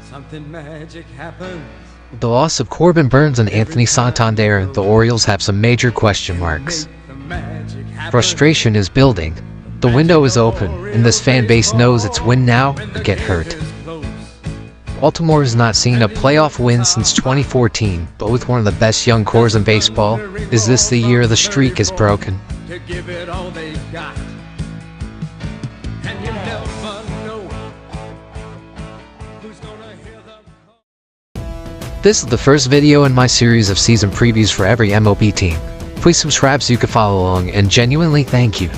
Something magic happens. With the loss of Corbin Burns and Anthony Santander, the Orioles have some major question marks. Frustration is building. The window is open, and this fan base knows it's win now or get hurt. Baltimore has not seen a playoff win since 2014, but with one of the best young cores in baseball, is this the year the streak is broken? This is the first video in my series of season previews for every MLB team. Please subscribe so you can follow along, and genuinely thank you.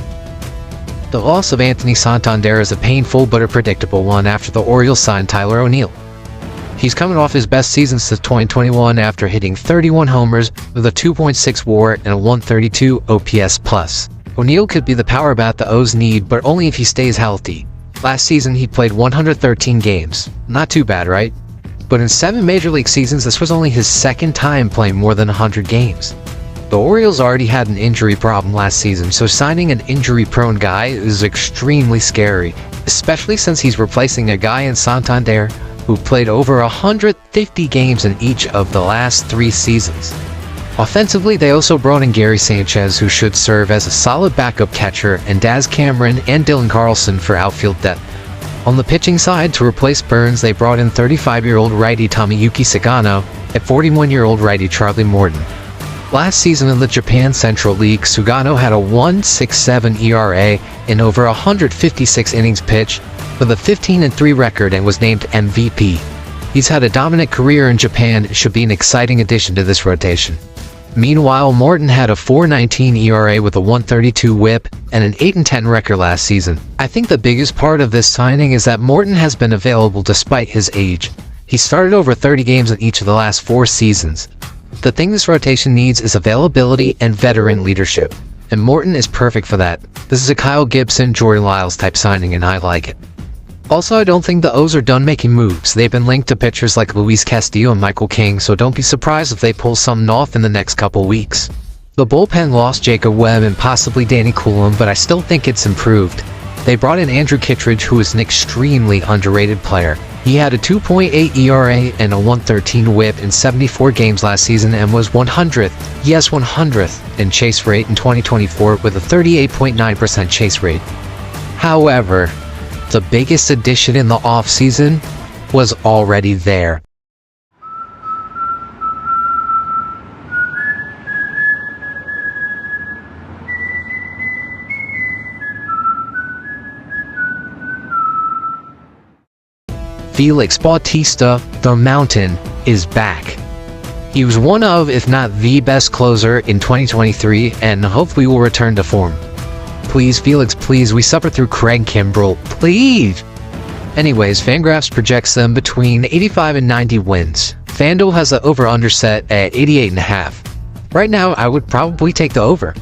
The loss of Anthony Santander is a painful but a predictable one after the Orioles signed Tyler O'Neill. He's coming off his best season since 2021 after hitting 31 homers with a 2.6 WAR and a 132 OPS+. O'Neill could be the power bat the O's need, but only if he stays healthy. Last season he played 113 games. Not too bad, right? But in 7 Major League seasons, this was only his second time playing more than 100 games. The Orioles already had an injury problem last season, so signing an injury-prone guy is extremely scary, especially since he's replacing a guy in Santander who played over 150 games in each of the last 3 seasons. Offensively, they also brought in Gary Sanchez, who should serve as a solid backup catcher, and Daz Cameron and Dylan Carlson for outfield depth. On the pitching side, to replace Burns, they brought in 35-year-old righty Tomoyuki Sugano and 41-year-old righty Charlie Morton. Last season in the Japan Central League, Sugano had a 1.67 ERA in over 156 innings pitched, with a 15-3 record, and was named MVP. He's had a dominant career in Japan and should be an exciting addition to this rotation. Meanwhile, Morton had a 4.19 ERA with a 132 WHIP and an 8-10 record last season. I think the biggest part of this signing is that Morton has been available despite his age. He started over 30 games in each of the last 4 seasons. The thing this rotation needs is availability and veteran leadership, and Morton is perfect for that. This is a Kyle Gibson, Jordan Lyles type signing, and I like it. Also, I don't think the O's are done making moves. They've been linked to pitchers like Luis Castillo and Michael King, so don't be surprised if they pull something off in the next couple weeks. The bullpen lost Jacob Webb and possibly Danny Coulomb, but I still think it's improved. They brought in Andrew Kittredge, who is an extremely underrated player. He had a 2.8 ERA and a 113 WHIP in 74 games last season and was 100th, yes 100th, in chase rate in 2024 with a 38.9% chase rate. However, the biggest addition in the offseason was already there. Felix Bautista, the Mountain, is back. He was one of, if not the best closer in 2023, and hopefully will return to form. Please, Felix, please, we suffer through Craig Kimbrell, please! Anyways, Fangraphs projects them between 85 and 90 wins. FanDuel has the over-under set at 88.5. Right now, I would probably take the over.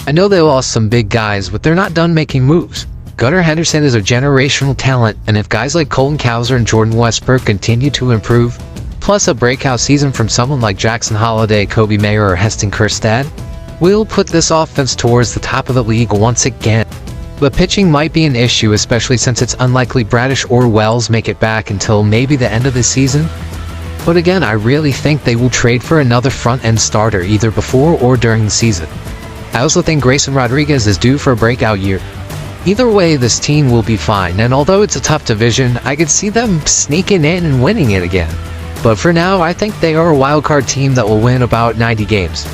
I know they lost some big guys, but they're not done making moves. Gunnar Henderson is a generational talent, and if guys like Colton Cowser and Jordan Westbrook continue to improve, plus a breakout season from someone like Jackson Holliday, Kobe Mayer, or Heston Kjerstad, we'll put this offense towards the top of the league once again. But pitching might be an issue, especially since it's unlikely Bradish or Wells make it back until maybe the end of the season. But again, I really think they will trade for another front-end starter either before or during the season. I also think Grayson Rodriguez is due for a breakout year. Either way, this team will be fine, and although it's a tough division, I could see them sneaking in and winning it again. But for now, I think they are a wildcard team that will win about 90 games.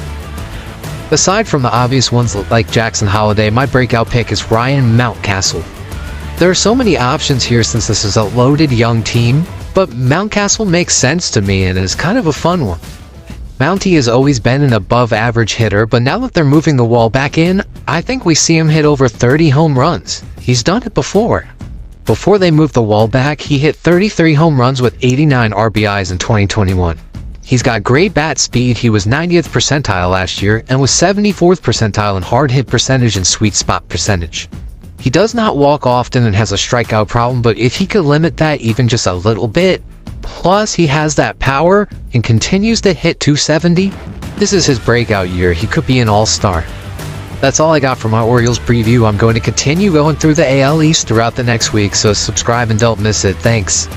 Aside from the obvious ones like Jackson Holliday, my breakout pick is Ryan Mountcastle. There are so many options here since this is a loaded young team, but Mountcastle makes sense to me and is kind of a fun one. Mountie has always been an above-average hitter, but now that they're moving the wall back in, I think we see him hit over 30 home runs. He's done it before. Before they moved the wall back, he hit 33 home runs with 89 RBIs in 2021. He's got great bat speed. He was 90th percentile last year and was 74th percentile in hard hit percentage and sweet spot percentage. He does not walk often and has a strikeout problem, but if he could limit that even just a little bit, plus he has that power and continues to hit 270, this is his breakout year. He could be an all-star. That's all I got for my Orioles preview. I'm going to continue going through the AL East throughout the next week, so subscribe and don't miss it. Thanks.